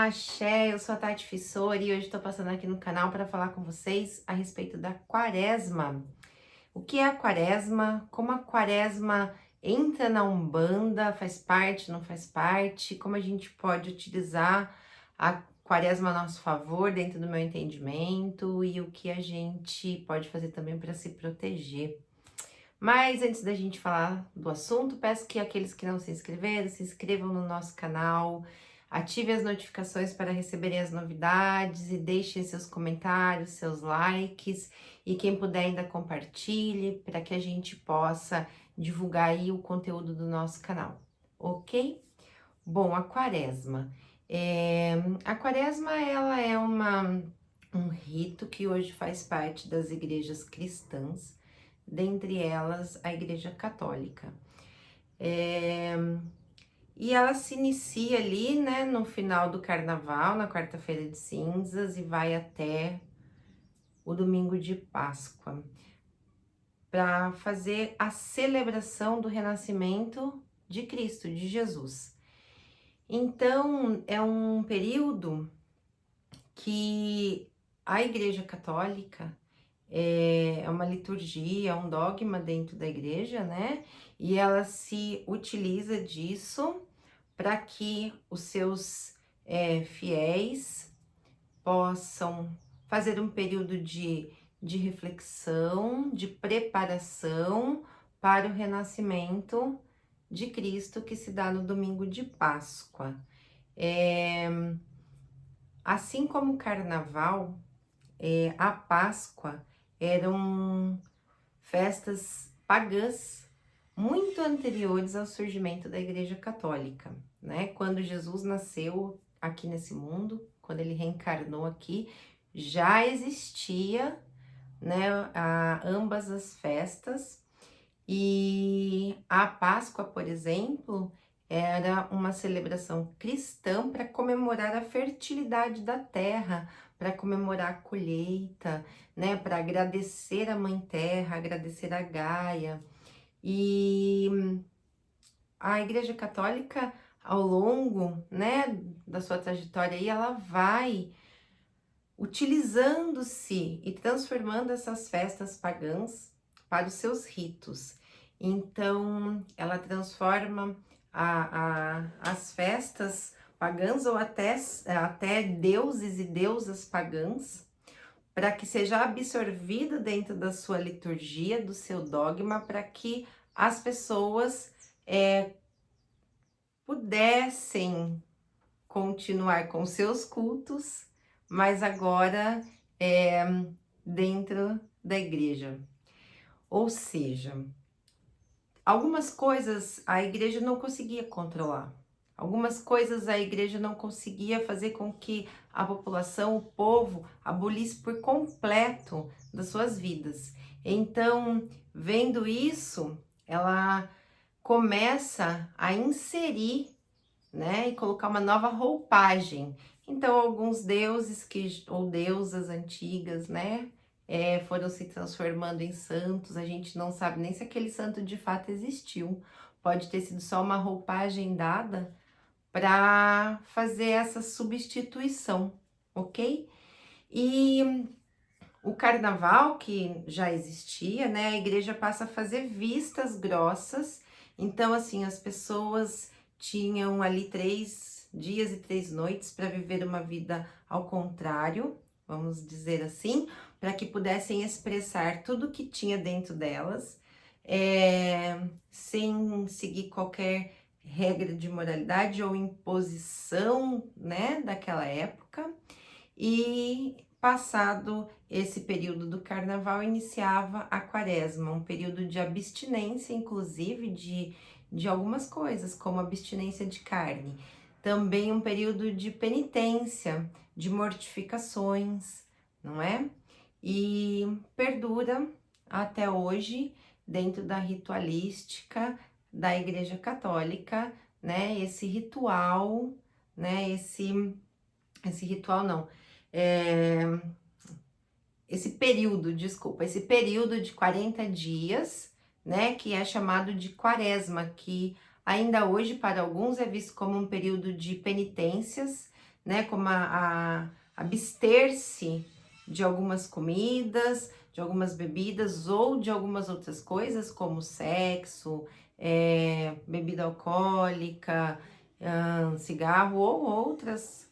Axé, eu sou a Tati Fissori e hoje estou passando aqui no canal para falar com vocês a respeito da quaresma. O que é a quaresma? Como a quaresma entra na Umbanda, faz parte, não faz parte? Como a gente pode utilizar a quaresma a nosso favor dentro do meu entendimento e o que a gente pode fazer também para se proteger. Mas antes da gente falar do assunto, peço que aqueles que não se inscreveram, se inscrevam no nosso canal, ative as notificações para receberem as novidades e deixem seus comentários, seus likes e quem puder ainda compartilhe para que a gente possa divulgar aí o conteúdo do nosso canal, ok? Bom, a quaresma. A quaresma, ela é um rito que hoje faz parte das igrejas cristãs, dentre elas a Igreja Católica. E ela se inicia ali, né, no final do Carnaval, na quarta-feira de cinzas, e vai até o domingo de Páscoa, para fazer a celebração do renascimento de Cristo, de Jesus. Então, é um período que a Igreja Católica é uma liturgia, um dogma dentro da igreja, né? E ela se utiliza disso para que os seus fiéis possam fazer um período de reflexão, de preparação para o renascimento de Cristo que se dá no domingo de Páscoa. Assim como o Carnaval, a Páscoa eram festas pagãs muito anteriores ao surgimento da Igreja Católica, né? Quando Jesus nasceu aqui nesse mundo, quando ele reencarnou aqui, já existia, né, ambas as festas. E a Páscoa, por exemplo, era uma celebração cristã para comemorar a fertilidade da terra, para comemorar a colheita, né, para agradecer a Mãe Terra, agradecer a Gaia. E a Igreja Católica, ao longo, né, da sua trajetória aí, ela vai utilizando-se e transformando essas festas pagãs para os seus ritos. Então, ela transforma as festas pagãs ou até deuses e deusas pagãs para que seja absorvido dentro da sua liturgia, do seu dogma, para que as pessoas pudessem continuar com seus cultos, mas agora dentro da igreja. Ou seja, algumas coisas a igreja não conseguia controlar. Algumas coisas a igreja não conseguia fazer com que a população, o povo, abolisse por completo das suas vidas. Então, vendo isso, ela começa a inserir, né, e colocar uma nova roupagem. Então, alguns deuses ou deusas antigas, né, foram se transformando em santos. A gente não sabe nem se aquele santo de fato existiu. Pode ter sido só uma roupagem dada para fazer essa substituição, ok? E o carnaval, que já existia, né, a igreja passa a fazer vistas grossas. Então, assim, as pessoas tinham ali 3 dias e 3 noites para viver uma vida ao contrário, vamos dizer assim, para que pudessem expressar tudo que tinha dentro delas, sem seguir qualquer regra de moralidade ou imposição, né, daquela época. E passado esse período do carnaval, iniciava a quaresma, um período de abstinência, inclusive de algumas coisas, como abstinência de carne. Também um período de penitência, de mortificações, não é? E perdura até hoje, dentro da ritualística da Igreja Católica, né? Esse ritual, né? Esse ritual não, esse período de 40 dias, né, que é chamado de quaresma, que ainda hoje para alguns é visto como um período de penitências, né? Como abster-se de algumas comidas, de algumas bebidas ou de algumas outras coisas, como sexo, bebida alcoólica, cigarro ou outras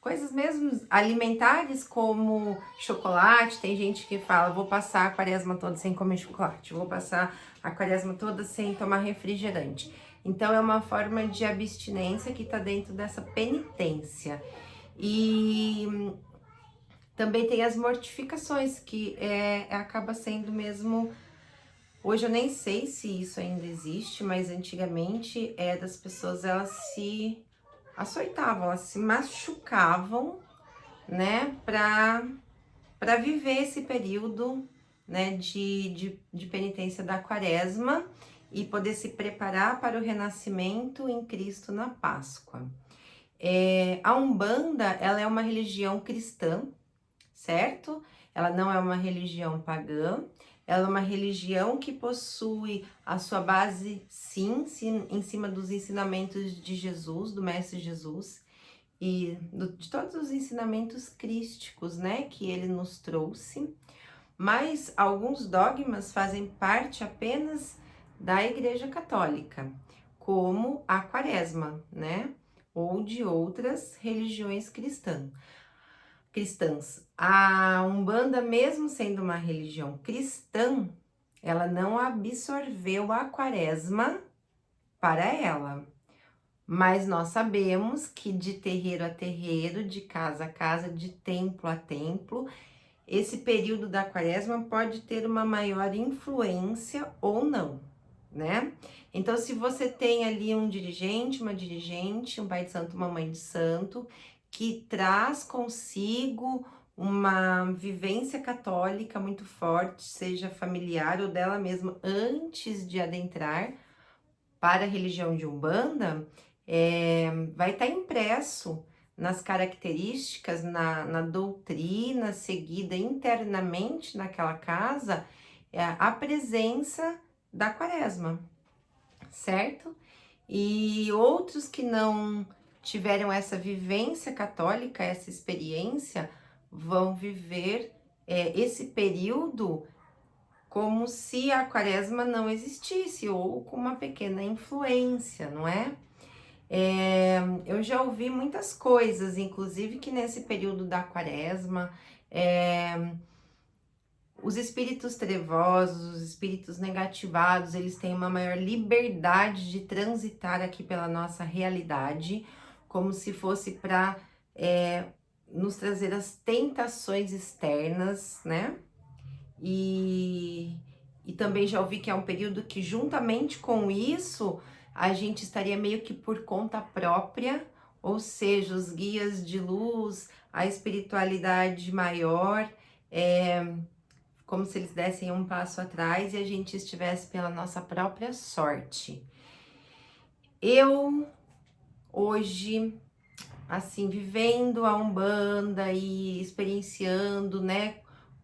coisas mesmo alimentares, como chocolate. Tem gente que fala, vou passar a quaresma toda sem comer chocolate, vou passar a quaresma toda sem tomar refrigerante. Então é uma forma de abstinência que está dentro dessa penitência. E também tem as mortificações, que acaba sendo mesmo. Hoje eu nem sei se isso ainda existe, mas antigamente das pessoas, elas se açoitavam, elas se machucavam, né, para viver esse período, né, de penitência da quaresma e poder se preparar para o renascimento em Cristo na Páscoa. A Umbanda, ela é uma religião cristã, certo? Ela não é uma religião pagã, ela é uma religião que possui a sua base, sim, em cima dos ensinamentos de Jesus, do Mestre Jesus, e de todos os ensinamentos crísticos, né, que ele nos trouxe, mas alguns dogmas fazem parte apenas da Igreja Católica, como a Quaresma, né, ou de outras religiões cristãs. A Umbanda, mesmo sendo uma religião cristã, ela não absorveu a Quaresma para ela. Mas nós sabemos que de terreiro a terreiro, de casa a casa, de templo a templo, esse período da quaresma pode ter uma maior influência ou não, né? Então, se você tem ali um dirigente, uma dirigente, um pai de santo, uma mãe de santo, que traz consigo uma vivência católica muito forte, seja familiar ou dela mesma, antes de adentrar para a religião de Umbanda, vai estar impresso nas características, na doutrina seguida internamente naquela casa, a presença da quaresma, certo? E outros que não tiveram essa vivência católica, essa experiência, vão viver esse período como se a quaresma não existisse, ou com uma pequena influência, não é? Eu já ouvi muitas coisas, inclusive que nesse período da quaresma, os espíritos trevosos, os espíritos negativados, eles têm uma maior liberdade de transitar aqui pela nossa realidade, como se fosse para nos trazer as tentações externas, né? E também já ouvi que é um período que, juntamente com isso, a gente estaria meio que por conta própria, ou seja, os guias de luz, a espiritualidade maior, como se eles dessem um passo atrás e a gente estivesse pela nossa própria sorte. Eu, hoje, assim, vivendo a Umbanda e experienciando, né,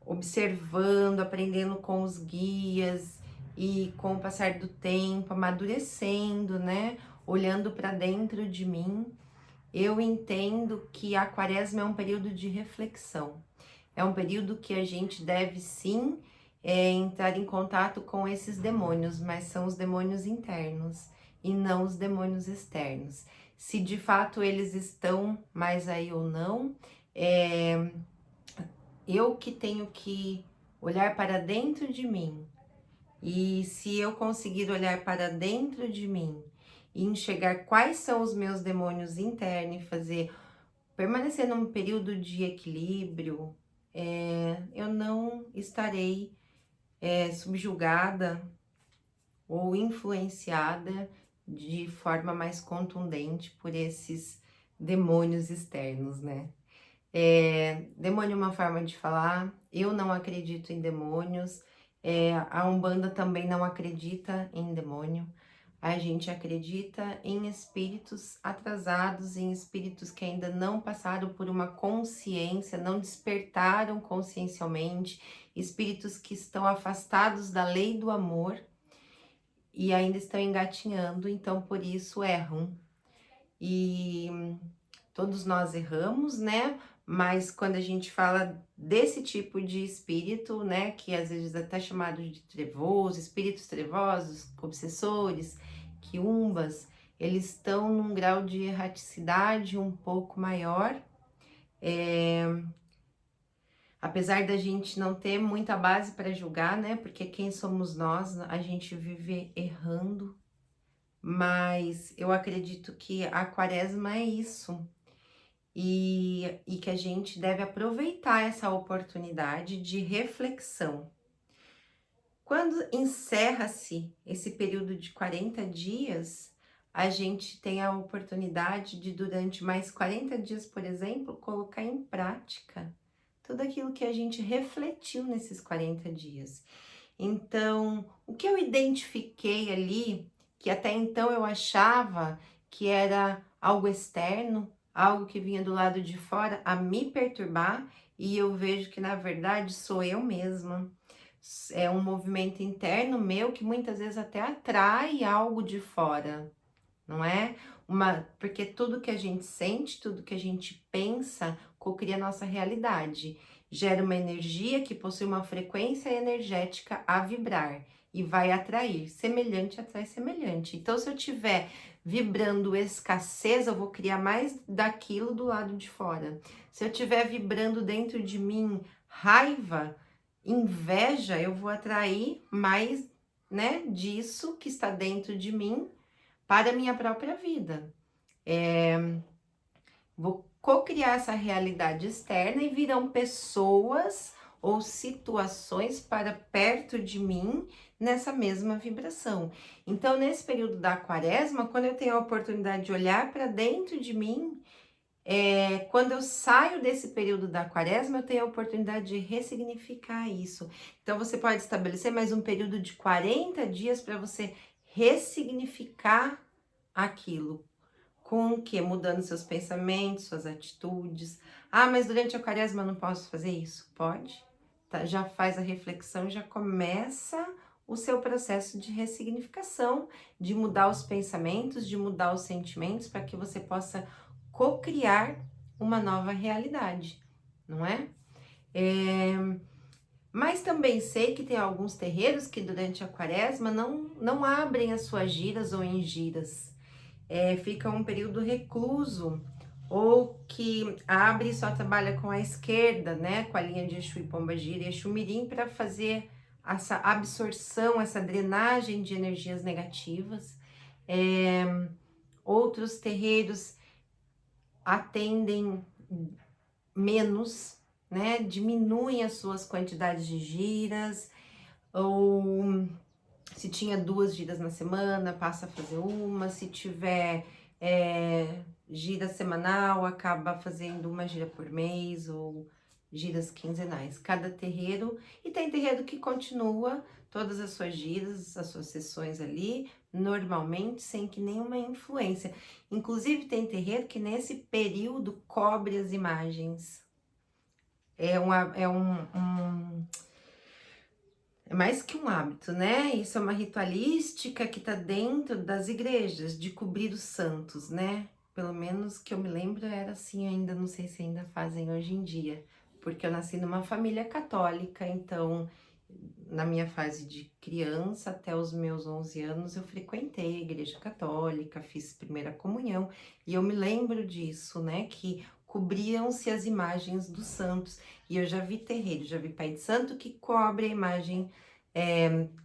observando, aprendendo com os guias e com o passar do tempo, amadurecendo, né, olhando para dentro de mim, eu entendo que a quaresma é um período de reflexão. É um período que a gente deve sim entrar em contato com esses demônios, mas são os demônios internos e não os demônios externos. Se de fato eles estão mais aí ou não, eu que tenho que olhar para dentro de mim. E se eu conseguir olhar para dentro de mim e enxergar quais são os meus demônios internos e permanecer num período de equilíbrio, eu não estarei subjugada ou influenciada de forma mais contundente por esses demônios externos, né? Demônio é uma forma de falar, eu não acredito em demônios, a Umbanda também não acredita em demônio, a gente acredita em espíritos atrasados, em espíritos que ainda não passaram por uma consciência, não despertaram consciencialmente, espíritos que estão afastados da lei do amor e ainda estão engatinhando, então por isso erram. E todos nós erramos, né? Mas quando a gente fala desse tipo de espírito, né, que às vezes é até chamado de trevoso, espíritos trevosos, obsessores, quiumbas, eles estão num grau de erraticidade um pouco maior. Apesar da gente não ter muita base para julgar, né? Porque quem somos nós, a gente vive errando, mas eu acredito que a quaresma é isso. E que a gente deve aproveitar essa oportunidade de reflexão. Quando encerra-se esse período de 40 dias, a gente tem a oportunidade de, durante mais 40 dias, por exemplo, colocar em prática tudo aquilo que a gente refletiu nesses 40 dias. Então, o que eu identifiquei ali, que até então eu achava que era algo externo, algo que vinha do lado de fora a me perturbar, e eu vejo que na verdade sou eu mesma. É um movimento interno meu que muitas vezes até atrai algo de fora, não é? Porque tudo que a gente sente, tudo que a gente pensa, cocria a nossa realidade. Gera uma energia que possui uma frequência energética a vibrar e vai atrair. Semelhante atrai semelhante. Então, se eu tiver vibrando escassez, eu vou criar mais daquilo do lado de fora. Se eu tiver vibrando dentro de mim raiva, inveja, eu vou atrair mais, né, disso que está dentro de mim para a minha própria vida. Vou co-criar essa realidade externa e virão pessoas ou situações para perto de mim nessa mesma vibração. Então, nesse período da quaresma, quando eu tenho a oportunidade de olhar para dentro de mim, quando eu saio desse período da quaresma, eu tenho a oportunidade de ressignificar isso. Então, você pode estabelecer mais um período de 40 dias para você ressignificar aquilo. Com o quê? Mudando seus pensamentos, suas atitudes. Ah, mas durante a quaresma eu não posso fazer isso? Pode. Tá, já faz a reflexão, já começa o seu processo de ressignificação, de mudar os pensamentos, de mudar os sentimentos, para que você possa co-criar uma nova realidade, não é? Mas também sei que tem alguns terreiros que durante a quaresma não abrem as suas giras ou em giras. Fica um período recluso, ou que abre e só trabalha com a esquerda, né? Com a linha de Exu e Pombagira e Exu Mirim para fazer essa absorção, essa drenagem de energias negativas. Outros terreiros atendem menos, né? Diminuem as suas quantidades de giras, ou se tinha 2 giras na semana, passa a fazer uma. Se tiver gira semanal, acaba fazendo uma gira por mês ou giras quinzenais. Cada terreiro, e tem terreiro que continua todas as suas giras, as suas sessões ali, normalmente, sem que nenhuma influência. Inclusive, tem terreiro que nesse período cobre as imagens. É mais que um hábito, né? Isso é uma ritualística que tá dentro das igrejas, de cobrir os santos, né? Pelo menos que eu me lembro era assim ainda, não sei se ainda fazem hoje em dia, porque eu nasci numa família católica, então na minha fase de criança até os meus 11 anos eu frequentei a igreja católica, fiz primeira comunhão, e eu me lembro disso, né? Que cobriam-se as imagens dos santos. E eu já vi terreiro, já vi pai de santo que cobre a imagem,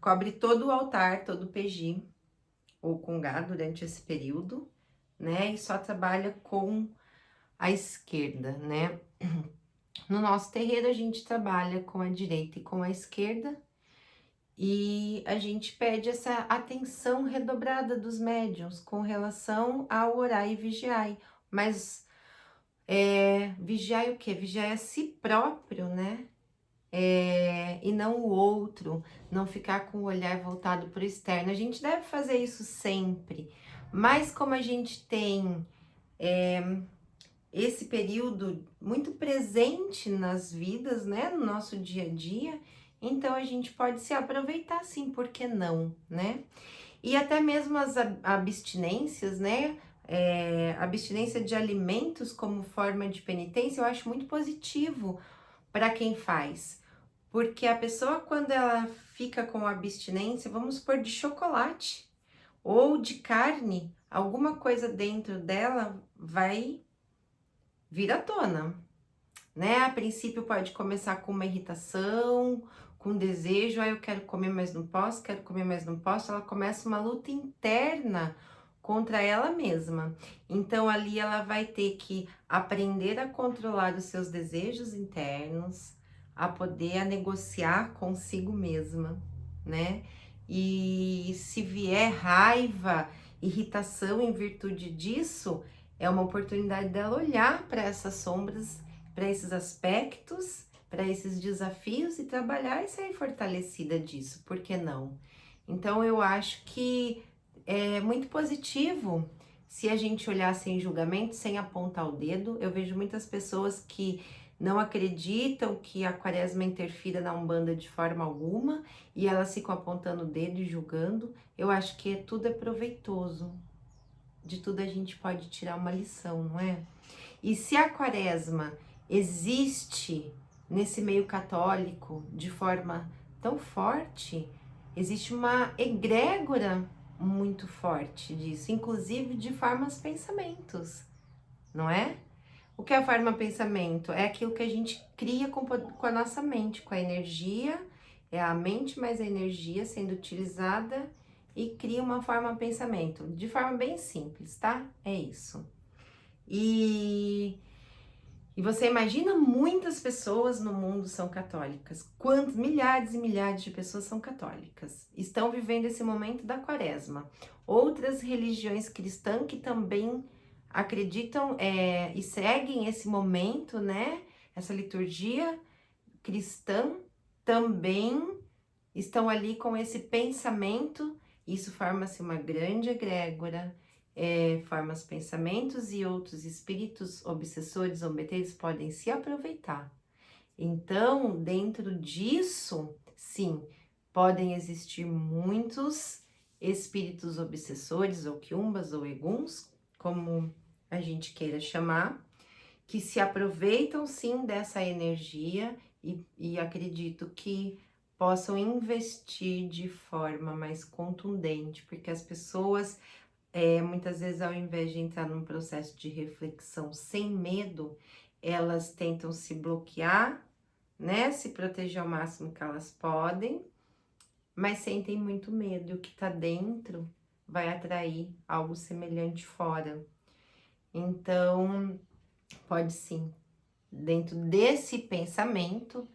cobre todo o altar, todo o PG, ou congá durante esse período, né? E só trabalha com a esquerda, né? No nosso terreiro, a gente trabalha com a direita e com a esquerda, e a gente pede essa atenção redobrada dos médiuns com relação ao orar e vigiar. Mas vigiar o quê? Vigiar a si próprio, né? E não o outro, não ficar com o olhar voltado para o externo. A gente deve fazer isso sempre, mas como a gente tem esse período muito presente nas vidas, né, no nosso dia a dia, então a gente pode se aproveitar sim, por que não, né? E até mesmo as abstinências, né? abstinência de alimentos como forma de penitência, eu acho muito positivo para quem faz. Porque a pessoa, quando ela fica com abstinência, vamos supor, de chocolate ou de carne, alguma coisa dentro dela vai vir à tona, né? A princípio pode começar com uma irritação, com desejo, eu quero comer, mas não posso, quero comer, mas não posso. Ela começa uma luta interna contra ela mesma. Então ali ela vai ter que aprender a controlar os seus desejos internos, a poder a negociar consigo mesma, né? E se vier raiva, irritação em virtude disso, é uma oportunidade dela olhar para essas sombras, para esses aspectos, para esses desafios e trabalhar e sair fortalecida disso, por que não? Então eu acho que é muito positivo se a gente olhar sem julgamento, sem apontar o dedo. Eu vejo muitas pessoas que não acreditam que a quaresma interfira na Umbanda de forma alguma e elas ficam apontando o dedo e julgando. Eu acho que tudo é proveitoso. De tudo a gente pode tirar uma lição, não é? E se a quaresma existe nesse meio católico de forma tão forte, existe uma egrégora muito forte disso, inclusive de formas pensamentos, não é? O que é a forma pensamento? É aquilo que a gente cria com a nossa mente, com a energia, é a mente mais a energia sendo utilizada e cria uma forma pensamento, de forma bem simples, tá? É isso. E você imagina muitas pessoas no mundo são católicas. Quantos milhares e milhares de pessoas são católicas? Estão vivendo esse momento da quaresma. Outras religiões cristãs que também acreditam e seguem esse momento, né? Essa liturgia cristã também estão ali com esse pensamento. Isso forma-se uma grande egrégora, forma os pensamentos e outros espíritos obsessores, zombeteiros podem se aproveitar. Então, dentro disso, sim, podem existir muitos espíritos obsessores, ou quiumbas, ou eguns, como a gente queira chamar, que se aproveitam sim dessa energia e acredito que possam investir de forma mais contundente, porque as pessoas muitas vezes, ao invés de entrar num processo de reflexão sem medo, elas tentam se bloquear, né? Se proteger ao máximo que elas podem, mas sentem muito medo. E o que tá dentro vai atrair algo semelhante fora. Então, pode sim, dentro desse pensamento,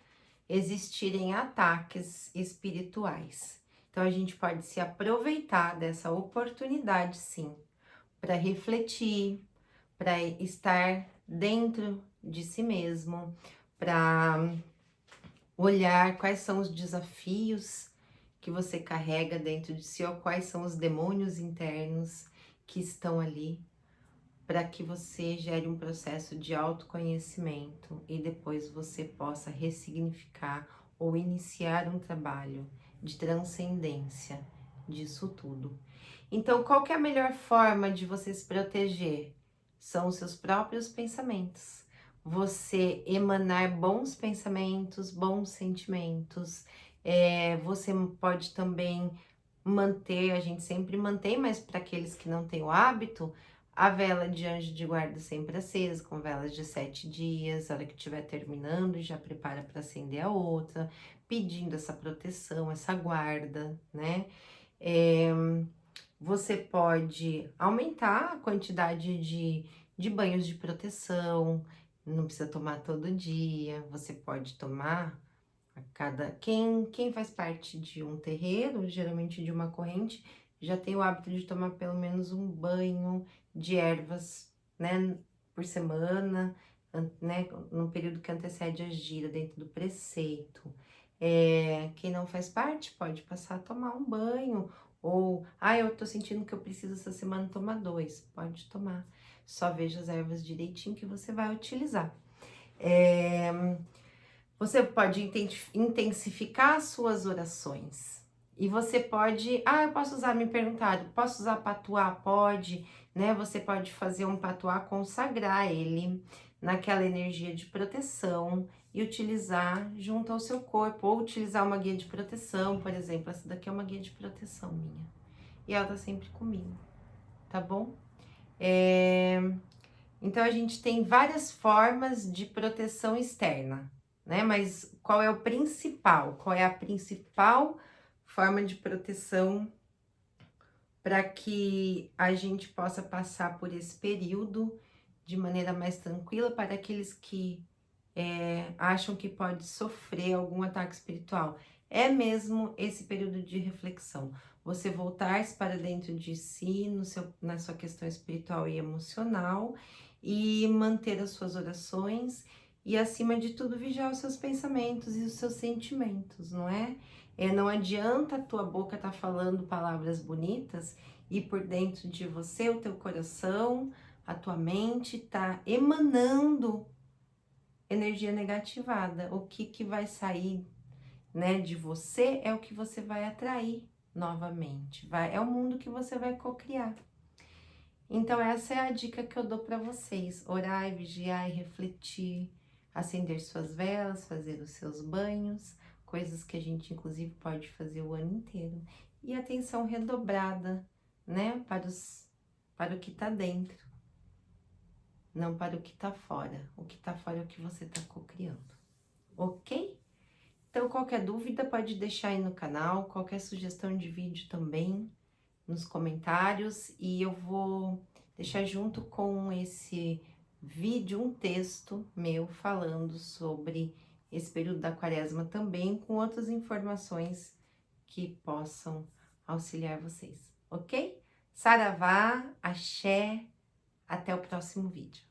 existirem ataques espirituais. Então, a gente pode se aproveitar dessa oportunidade, sim, para refletir, para estar dentro de si mesmo, para olhar quais são os desafios que você carrega dentro de si, ou quais são os demônios internos que estão ali, para que você gere um processo de autoconhecimento e depois você possa ressignificar ou iniciar um trabalho de transcendência disso tudo. Então, qual que é a melhor forma de você se proteger? São os seus próprios pensamentos. Você emanar bons pensamentos, bons sentimentos. Você pode também manter, a gente sempre mantém, mas para aqueles que não têm o hábito, a vela de anjo de guarda sempre acesa, com velas de 7 dias. A hora que estiver terminando, já prepara para acender a outra, pedindo essa proteção, essa guarda, né? Você pode aumentar a quantidade de banhos de proteção, não precisa tomar todo dia, você pode tomar a cada... Quem faz parte de um terreiro, geralmente de uma corrente, já tem o hábito de tomar pelo menos um banho de ervas, né, por semana, né, no período que antecede a gira, dentro do preceito. Quem não faz parte pode passar a tomar um banho, ou, eu tô sentindo que eu preciso essa semana tomar 2, pode tomar. Só veja as ervas direitinho que você vai utilizar. Você pode intensificar as suas orações. E você pode, eu posso usar, me perguntaram, posso usar patuá? Pode, né? Você pode fazer um patuá, consagrar ele naquela energia de proteção e utilizar junto ao seu corpo, ou utilizar uma guia de proteção, por exemplo. Essa daqui é uma guia de proteção minha, e ela tá sempre comigo, tá bom? Então, a gente tem várias formas de proteção externa, né? Mas qual é o principal? Qual é a principal forma de proteção para que a gente possa passar por esse período de maneira mais tranquila para aqueles que acham que pode sofrer algum ataque espiritual? É mesmo esse período de reflexão. Você voltar-se para dentro de si, na sua questão espiritual e emocional, e manter as suas orações e, acima de tudo, vigiar os seus pensamentos e os seus sentimentos, não é? Não adianta a tua boca estar falando palavras bonitas e por dentro de você, o teu coração, a tua mente está emanando energia negativada. O que vai sair, né, de você é o que você vai atrair novamente. É o mundo que você vai cocriar. Então, essa é a dica que eu dou para vocês: orar, e vigiar e refletir, acender suas velas, fazer os seus banhos, coisas que a gente inclusive pode fazer o ano inteiro, e atenção redobrada, né, para o que está dentro, não para o que está fora. O que está fora é o que você está cocriando, ok? Então, qualquer dúvida pode deixar aí no canal, qualquer sugestão de vídeo também nos comentários, e eu vou deixar junto com esse vídeo um texto meu falando sobre esse período da quaresma também, com outras informações que possam auxiliar vocês, ok? Saravá, axé, até o próximo vídeo.